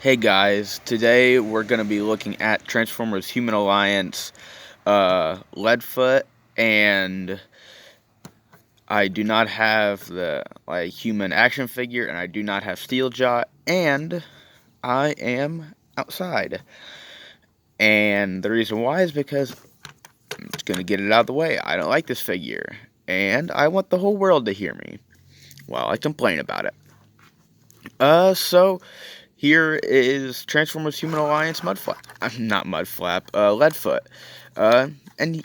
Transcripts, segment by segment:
Hey guys, today we're going to be looking at Transformers Human Alliance, Leadfoot, and I do not have the human action figure, and I do not have Steeljaw, and I am outside. And the reason why is because I'm just going to get it out of the way. I don't like this figure, and I want the whole world to hear me while I complain about it. So here is Transformers Human Alliance Mudflap. Not Mudflap, Leadfoot. And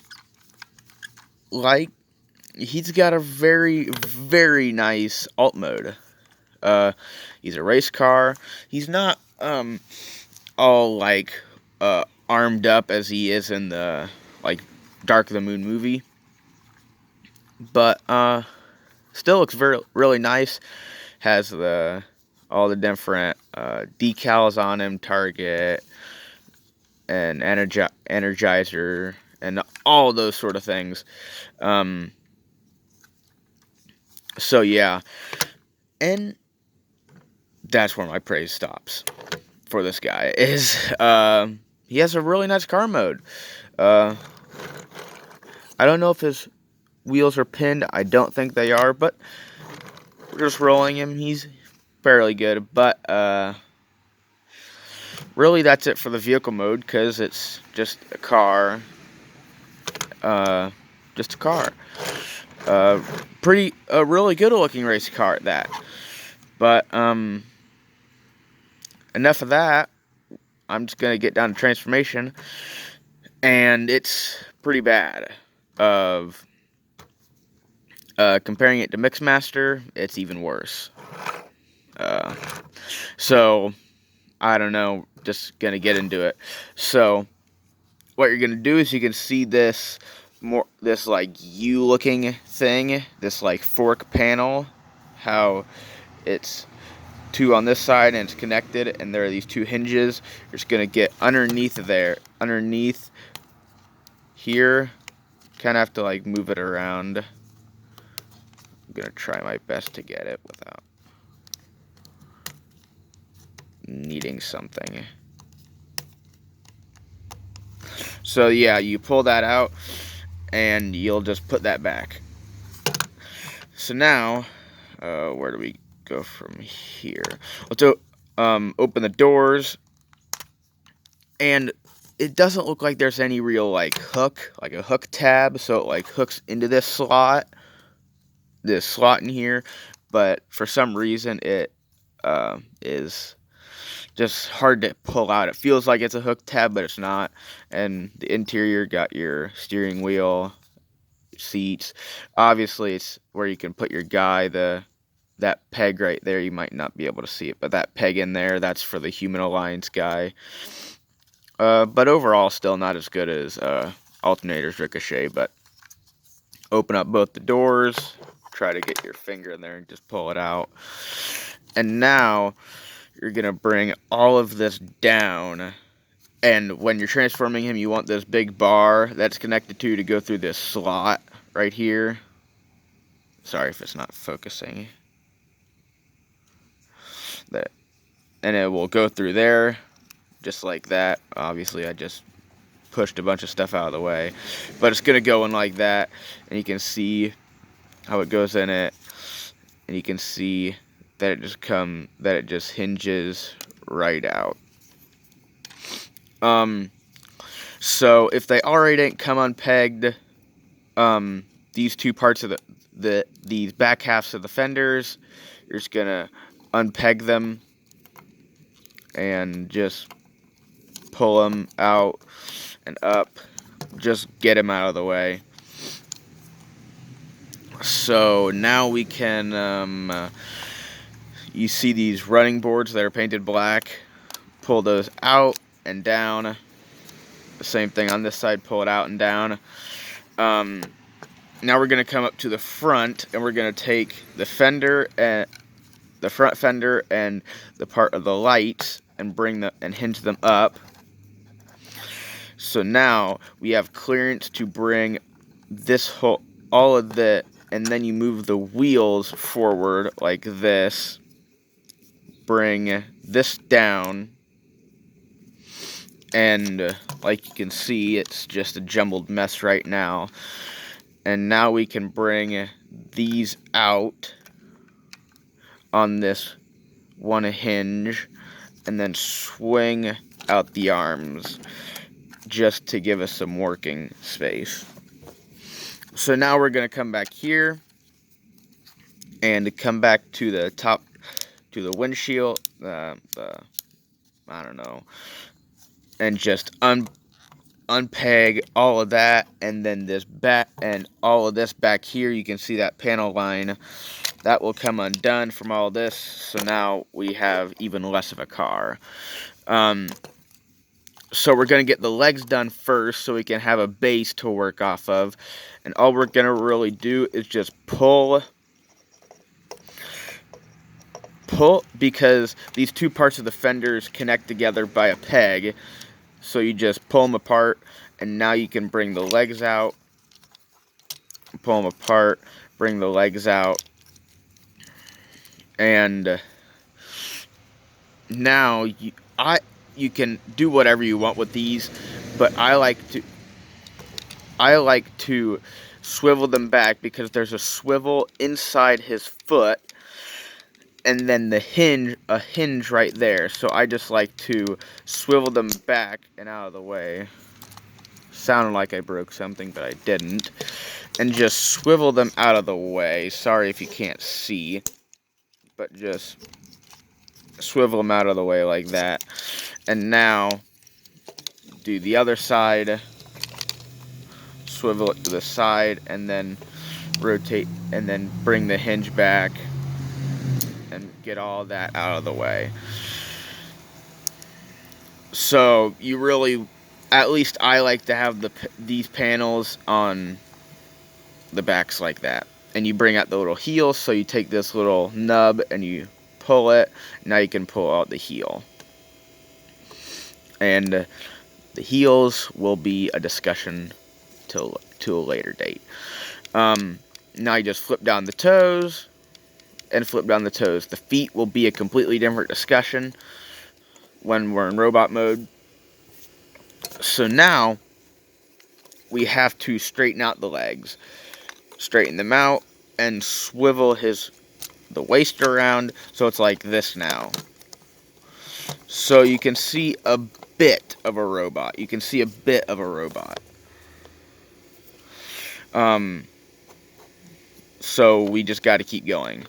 he's got a very, very nice alt mode. He's a race car. He's not all armed up as he is in the Dark of the Moon movie, but still looks really nice. Has all the different decals on him, Target and Energizer, and all those sort of things. So yeah, and that's where my praise stops for this guy. Is he has a really nice car mode. I don't know if his wheels are pinned. I don't think they are, but we're just rolling him. He's fairly good, but really that's it for the vehicle mode, because it's just a car. Just a car. A really good looking race car at that. But enough of that. I'm just gonna get down to transformation, and it's pretty bad. Comparing it to Mixmaster, it's even worse. So I don't know. Just gonna get into it. So what you're gonna do is you can see this U-looking thing, this fork panel, how it's two on this side and it's connected, and there are these two hinges. You're just gonna get underneath here. Kind of have to move it around. I'm gonna try my best to get it without needing something. So yeah, you pull that out and you'll just put that back. So now, where do we go from here? Let's open the doors, and it doesn't look like there's any real hook, a hook tab, so it hooks into this slot in here, but for some reason it is just hard to pull out. It feels like it's a hook tab, but it's not. And the interior got your steering wheel, seats. Obviously, it's where you can put your guy. That peg right there, you might not be able to see it, but that peg in there, that's for the Human Alliance guy. But overall, still not as good as Alternator's Ricochet. But open up both the doors, try to get your finger in there and just pull it out. And now you're gonna bring all of this down, and when you're transforming him, you want this big bar that's connected to go through this slot right here. Sorry if it's not focusing. And it will go through there, just like that. Obviously, I just pushed a bunch of stuff out of the way, but it's gonna go in like that, and you can see how it goes in it, and you can see that it just hinges right out. So if they already didn't come unpegged, these two parts of these back halves of the fenders, you're just gonna unpeg them and just pull them out and up. Just get them out of the way. So now we can, you see these running boards that are painted black. Pull those out and down. The same thing on this side, pull it out and down. Now we're going to come up to the front, and we're going to take the fender and the front fender and the part of the lights and and hinge them up. So now we have clearance to bring all of the, and then you move the wheels forward like this. Bring this down And like you can see, it's just a jumbled mess right now. And now we can bring these out on this one hinge and then swing out the arms just to give us some working space. So now we're going to come back here and come back to the top, to the windshield, I don't know, and just unpeg all of that, and then this back and all of this back here. You can see that panel line that will come undone from all this, so now we have even less of a car. So we're going to get the legs done first so we can have a base to work off of, and all we're going to really do is just pull, because these two parts of the fenders connect together by a peg. So you just pull them apart, and now you can bring the legs out, pull them apart, bring the legs out, and now you can do whatever you want with these, but I like to swivel them back because there's a swivel inside his foot, and then a hinge right there. So I just like to swivel them back and out of the way. Sounded like I broke something, but I didn't. And just swivel them out of the way. Sorry if you can't see, but just swivel them out of the way like that. And now do the other side. Swivel it to the side, and then rotate, and then bring the hinge back and get all that out of the way. So you really, at least I like to have these panels on the backs like that. And you bring out the little heel, so you take this little nub and you pull it. Now you can pull out the heel. And the heels will be a discussion to a later date. Now you just flip down the toes and flip down the toes. The feet will be a completely different discussion when we're in robot mode. So now we have to straighten out the legs. Straighten them out and swivel the waist around so it's like this now. So you can see a bit of a robot. You can see a bit of a robot. So we just got to keep going.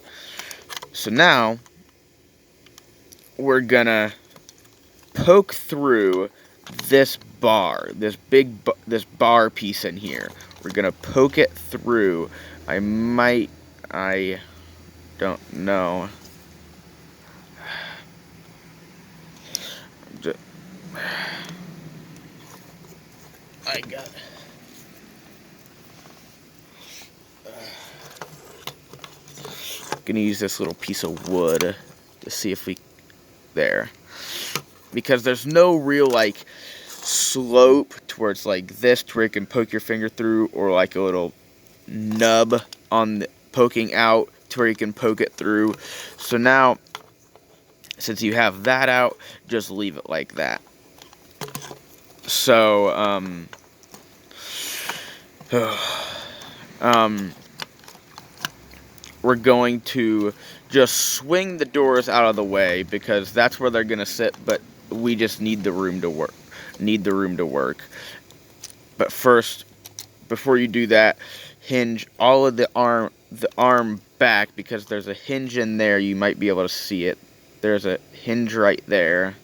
So now we're gonna poke through this bar, this bar piece in here. We're gonna poke it through. I don't know. I got it. Gonna use this little piece of wood to see if there, because there's no real like slope towards like this to where you can poke your finger through, or like a little nub on the poking out to where you can poke it through. So now, since you have that out, just leave it like that. So we're going to just swing the doors out of the way because that's where they're gonna sit, but we just need the room to work. But first, before you do that, hinge all of the arm back, because there's a hinge in there. You might be able to see it. There's a hinge right there.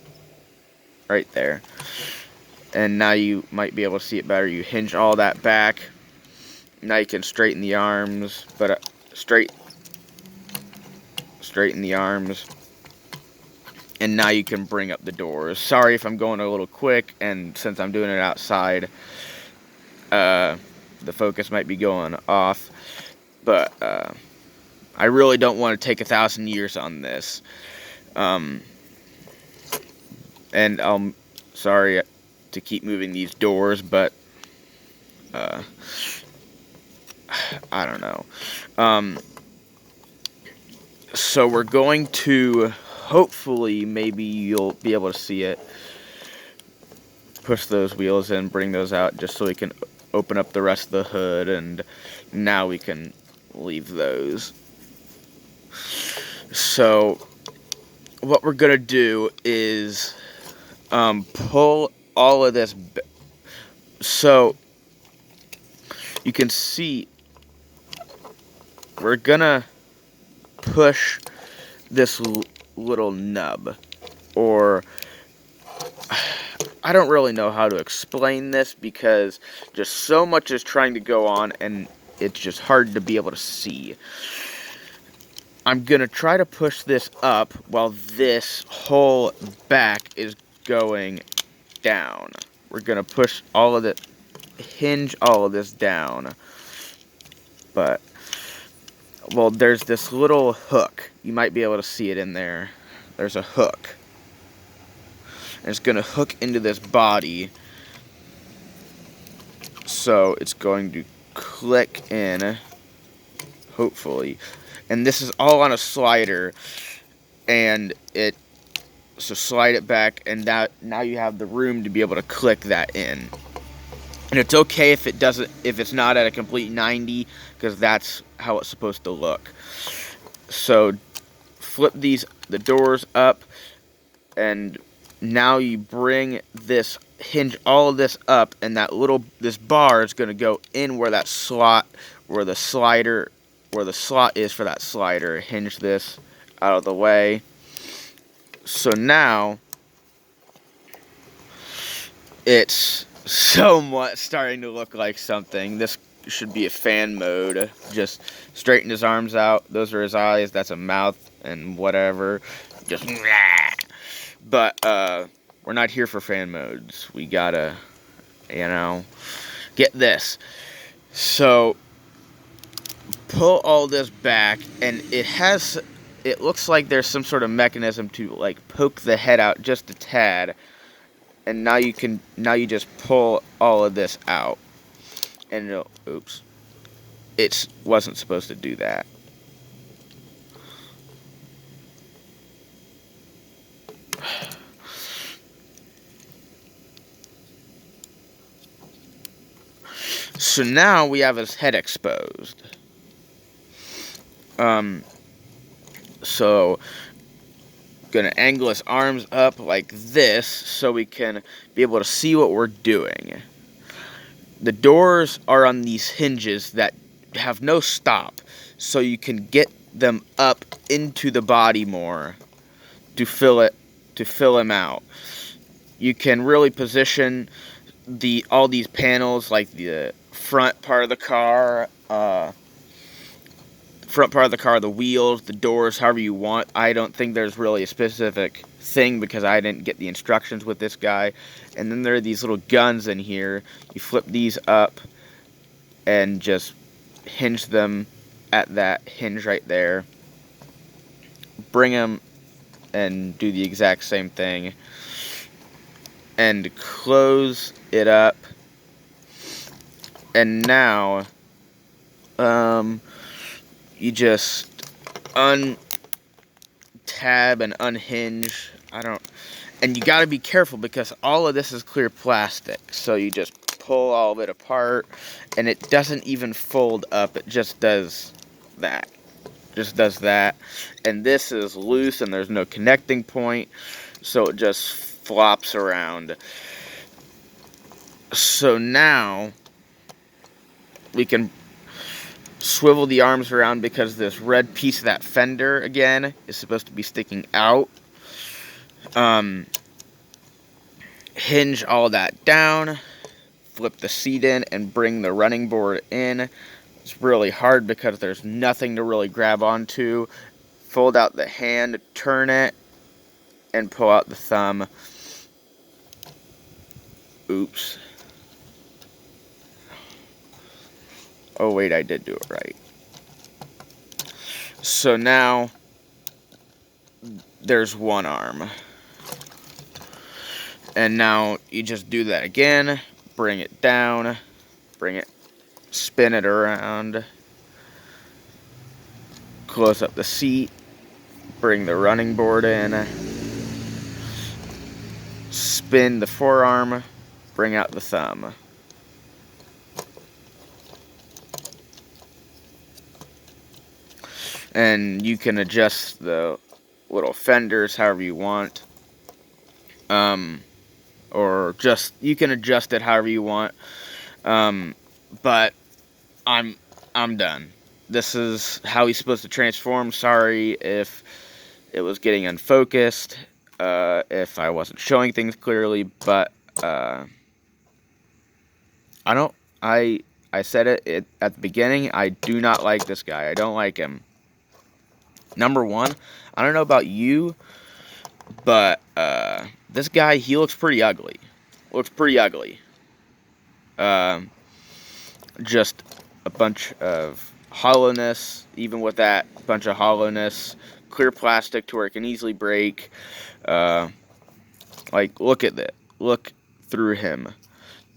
And now you might be able to see it better. You hinge all that back. Now you can straighten the arms, but straighten the arms, and now you can bring up the doors. Sorry if I'm going a little quick, and since I'm doing it outside, the focus might be going off, but I really don't want to take 1,000 years on this, and I'm sorry to keep moving these doors, but I don't know. So we're going to, hopefully, maybe you'll be able to see it. push those wheels in, bring those out, just so we can open up the rest of the hood, and now we can leave those. So what we're gonna do is pull all of this. So you can see we're gonna push this little nub, or I don't really know how to explain this because just so much is trying to go on and it's just hard to be able to see. I'm gonna try to push this up while this whole back is going down. We're gonna push all of it, hinge all of this down. But, well, there's this little hook. You might be able to see it in there. There's a hook. And it's going to hook into this body. So it's going to click in, hopefully. And this is all on a slider. And so slide it back, and now you have the room to be able to click that in. And it's okay if it's not at a complete 90, because that's how it's supposed to look. So flip the doors up, and now you bring this, hinge all of this up, and this bar is going to go in where that slot, where the slot is for that slider. Hinge this out of the way. So now it's somewhat starting to look like something. This should be a fan mode. Just straighten his arms out. Those are his eyes. That's a mouth and whatever. Just but we're not here for fan modes. We gotta, get this. So pull all this back, and it looks like there's some sort of mechanism to like poke the head out just a tad. And now you just pull all of this out. And oops. It wasn't supposed to do that. So now we have his head exposed. So gonna angle his arms up like this so we can be able to see what we're doing. The doors are on these hinges that have no stop, so you can get them up into the body more to fill him out. You can really position all these panels, like the front part of the car, the wheels, the doors, however you want. I don't think there's really a specific thing because I didn't get the instructions with this guy. And then there are these little guns in here. You flip these up and just hinge them at that hinge right there. Bring them and do the exact same thing. And close it up. And now, you just untab and unhinge. And you gotta be careful because all of this is clear plastic. So you just pull all of it apart, and it doesn't even fold up. It just does that. And this is loose, and there's no connecting point, so it just flops around. So now we can swivel the arms around because this red piece of that fender, again, is supposed to be sticking out. Hinge all that down, flip the seat in, and bring the running board in. It's really hard because there's nothing to really grab onto. Fold out the hand, turn it, and pull out the thumb. Oops. Oh wait, I did do it right. So now there's one arm. And now you just do that again. Bring it down. Spin it around. Close up the seat. Bring the running board in. Spin the forearm. bring out the thumb. And you can adjust the little fenders however you want. Or just, you can adjust it however you want. But I'm done. This is how he's supposed to transform. Sorry if it was getting unfocused, if I wasn't showing things clearly, but I said it at the beginning. I do not like this guy. I don't like him. Number one, I don't know about you, but this guy, he looks pretty ugly. Just a bunch of hollowness. Even with that bunch of hollowness, clear plastic to where it can easily break. Like, look at that. Look through him.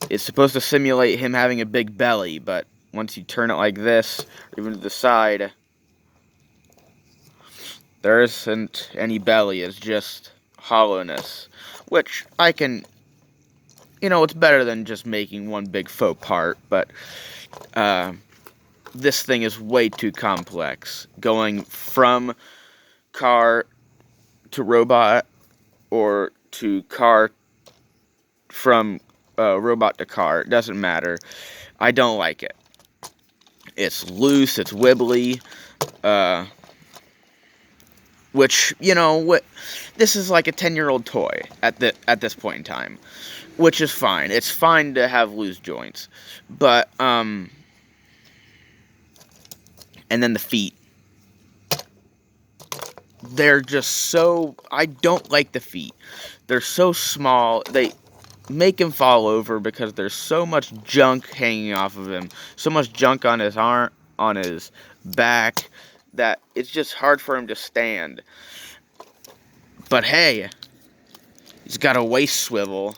It's supposed to simulate him having a big belly, but once you turn it like this, or even to the side, there isn't any belly. It's just hollowness, which I can, it's better than just making one big faux part, but this thing is way too complex. Going from car to robot, or to car from robot to car, it doesn't matter. I don't like it. It's loose, it's wibbly, which, this is like a 10-year-old toy at this point in time, which is fine. It's fine to have loose joints, but and then the feet. They're just so, I don't like the feet. They're so small. They make him fall over because there's so much junk hanging off of him, so much junk on his arm, on his back, that it's just hard for him to stand. But hey, he's got a waist swivel.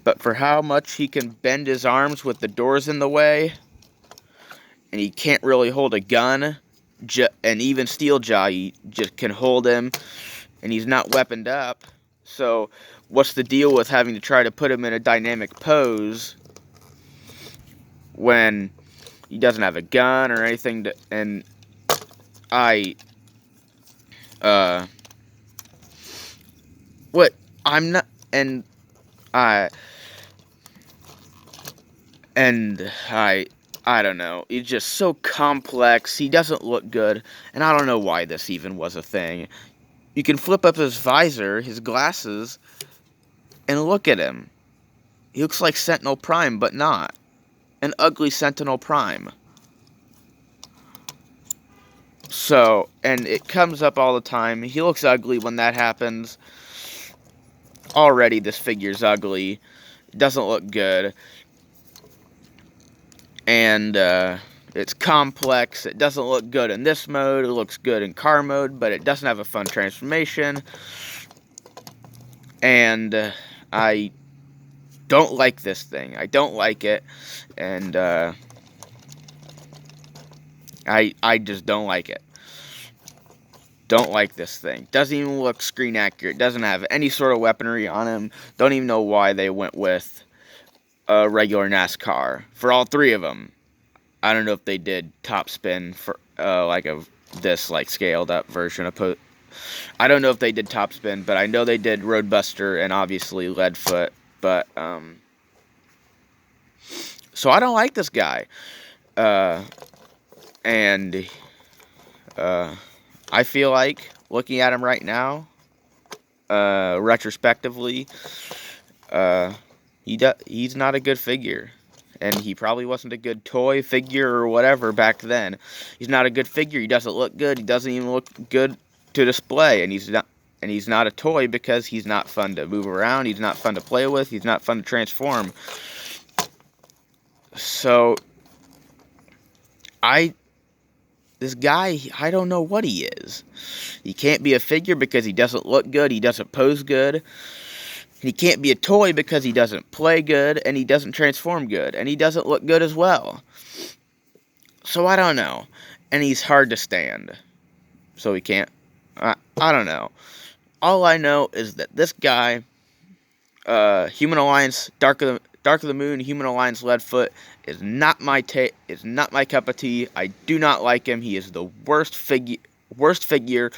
But for how much he can bend his arms with the doors in the way, and he can't really hold a gun, and even Steel Jaw just can hold him, and he's not weaponed up. So what's the deal with having to try to put him in a dynamic pose when he doesn't have a gun or anything and I don't know. He's just so complex. He doesn't look good, and I don't know why this even was a thing. You can flip up his visor, his glasses, and look at him. He looks like Sentinel Prime, but not. An ugly Sentinel Prime. So, and it comes up all the time. He looks ugly when that happens. Already, this figure's ugly. It doesn't look good. And, it's complex. It doesn't look good in this mode. It looks good in car mode, but it doesn't have a fun transformation. And I don't like this thing. I don't like it. And I just don't like it. Don't like this thing. Doesn't even look screen accurate. Doesn't have any sort of weaponry on him. Don't even know why they went with a regular NASCAR for all three of them. I don't know if they did top spin for this scaled up version of I don't know if they did top spin, but I know they did Roadbuster and obviously Leadfoot. But so I don't like this guy. And I feel like looking at him right now, retrospectively, he's not a good figure. And he probably wasn't a good toy figure or whatever back then. He's not a good figure. He doesn't look good. He doesn't even look good to display. And he's not a toy because he's not fun to move around. He's not fun to play with. He's not fun to transform. So this guy, I don't know what he is. He can't be a figure because he doesn't look good. He doesn't pose good. He can't be a toy because he doesn't play good, and he doesn't transform good, and he doesn't look good as well. So I don't know. And he's hard to stand. So he can't. I don't know. All I know is that this guy, Human Alliance, Dark of the Moon, Human Alliance Leadfoot is not my cup of tea. I do not like him. He is the worst figure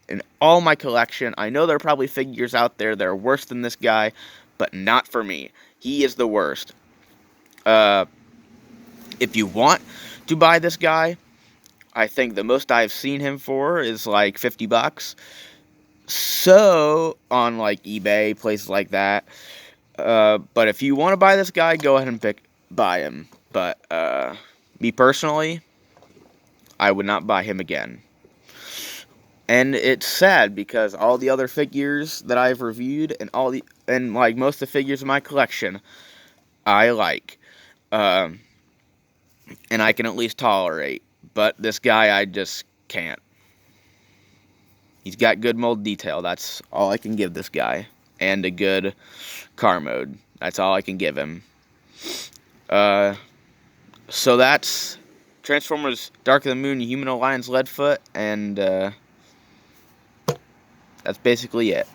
in all my collection. I know there are probably figures out there that are worse than this guy, but not for me. He is the worst. If you want to buy this guy, I think the most I've seen him for is like $50. So, on like eBay, places like that. But if you want to buy this guy, go ahead and buy him. But, me personally, I would not buy him again. And it's sad because all the other figures that I've reviewed and like most of the figures in my collection, I like. And I can at least tolerate. But this guy, I just can't. He's got good mold detail. That's all I can give this guy. And a good car mode. That's all I can give him. So that's Transformers Dark of the Moon, Human Alliance Leadfoot, and that's basically it.